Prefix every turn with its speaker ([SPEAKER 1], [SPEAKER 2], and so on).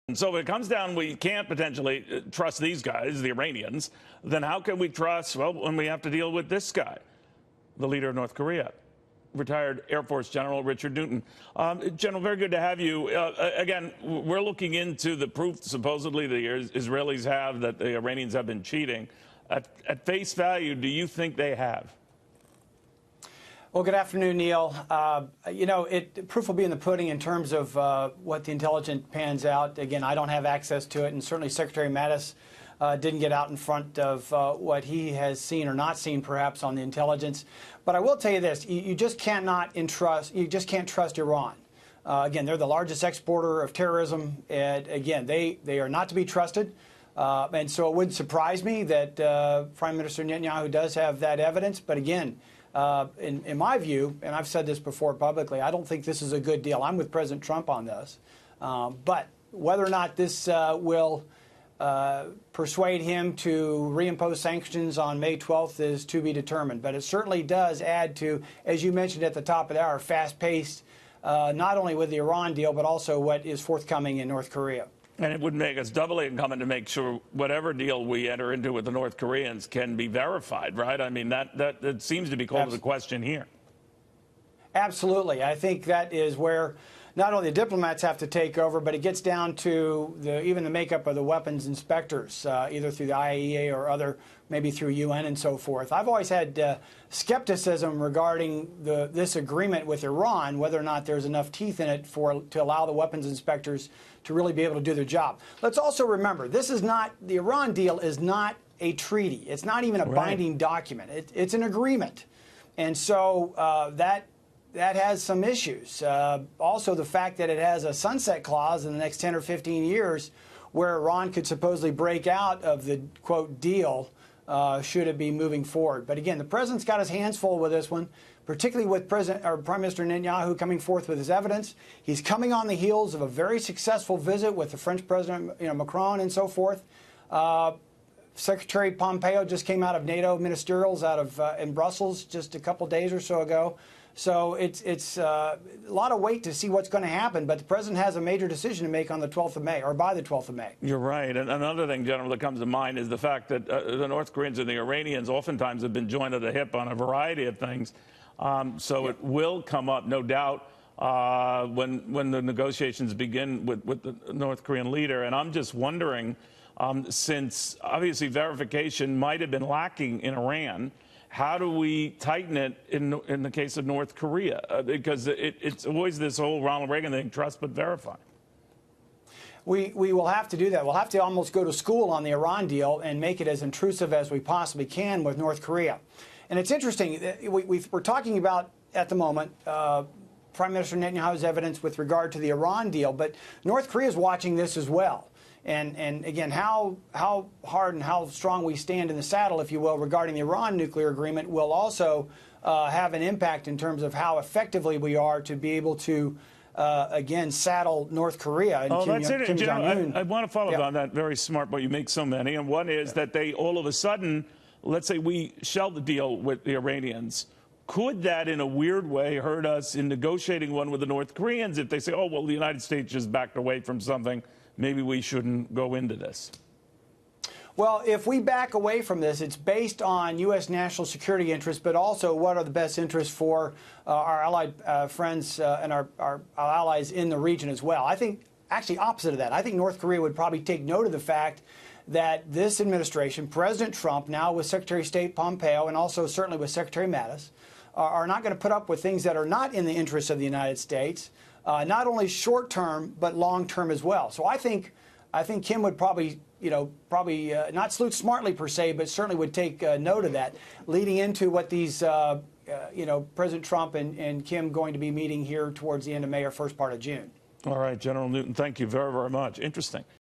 [SPEAKER 1] And so if it comes down, we can't potentially trust these guys, the Iranians, then how can we trust, well, when we have to deal with this guy, the leader of North Korea? Retired Air Force General Richard Newton. General, very good to have you. Again, we're looking into the proof supposedly the Israelis have that the Iranians have been cheating. At face value, do you think they have?
[SPEAKER 2] Well, good afternoon, Neil. Proof will be in the pudding in terms of what the intelligence pans out. Again, I don't have access to it, and certainly Secretary Mattis didn't get out in front of what he has seen or not seen, perhaps, on the intelligence. But I will tell you this: you just cannot entrust. You just can't trust Iran. Again, they're the largest exporter of terrorism, and again, they are not to be trusted. And so it would surprise me that Prime Minister Netanyahu does have that evidence. But again, in my view, and I've said this before publicly, I don't think this is a good deal. I'm with President Trump on this. But whether or not this will persuade him to reimpose sanctions on May 12th is to be determined. But it certainly does add to, as you mentioned at the top of the hour, fast-paced, not only with the Iran deal, but also what is forthcoming in North Korea.
[SPEAKER 1] And it would make us doubly incumbent to make sure whatever deal we enter into with the North Koreans can be verified, right? I mean, that seems to be called into question here. Absolutely. I think that is where not only the diplomats have to take over, but it gets down to even the makeup of the weapons inspectors, either through the IAEA or other, maybe through UN and so forth. I've always had skepticism regarding this agreement with Iran, whether or not there's enough teeth in it to allow the weapons inspectors to really be able to do their job. Let's also remember, the Iran deal is not a treaty. It's not even a binding document. It's an agreement. And so that has some issues. Also, the fact that it has a sunset clause in the next 10 or 15 years where Iran could supposedly break out of the, quote, deal should it be moving forward. But again, the president's got his hands full with this one, particularly with Prime Minister Netanyahu coming forth with his evidence. He's coming on the heels of a very successful visit with the French President, Macron, and so forth. Secretary Pompeo just came out of NATO ministerials in Brussels just a couple days or so ago. So it's a lot of wait to see what's going to happen. But the president has a major decision to make on the 12th of May, or by the 12th of May. You're right. And another thing, General, that comes to mind is the fact that the North Koreans and the Iranians oftentimes have been joined at the hip on a variety of things. It will come up, no doubt, when the negotiations begin with the North Korean leader. And I'm just wondering, since obviously verification might have been lacking in Iran, how do we tighten it in the case of North Korea? Because it's always this whole Ronald Reagan thing, trust but verify. We will have to do that. We'll have to almost go to school on the Iran deal and make it as intrusive as we possibly can with North Korea. And it's interesting, we're talking about, at the moment, Prime Minister Netanyahu's evidence with regard to the Iran deal, but North Korea is watching this as well. And again, how hard and how strong we stand in the saddle, if you will, regarding the Iran nuclear agreement will also have an impact in terms of how effectively we are to be able to, again, saddle North Korea. And Kim Jong-un. I want to follow up on that. Very smart, but you make so many. And one is that they all of a sudden, let's say we shelve the deal with the Iranians. Could that, in a weird way, hurt us in negotiating one with the North Koreans if they say, oh, well, the United States just backed away from something, maybe we shouldn't go into this?
[SPEAKER 2] Well, if we back away from this, it's based on U.S. national security interests, but also what are the best interests for our allied friends and our allies in the region as well. I think, actually, opposite of that. I think North Korea would probably take note of the fact that this administration, President Trump, now with Secretary of State Pompeo, and also certainly with Secretary Mattis, are not going to put up with things that are not in the interests of the United States, not only short-term, but long-term as well. So I think Kim would probably not salute smartly per se, but certainly would take note of that, leading into what these, President Trump and Kim going to be meeting here towards the end of May or first part of June.
[SPEAKER 1] All right, General Newton, thank you very, very much. Interesting.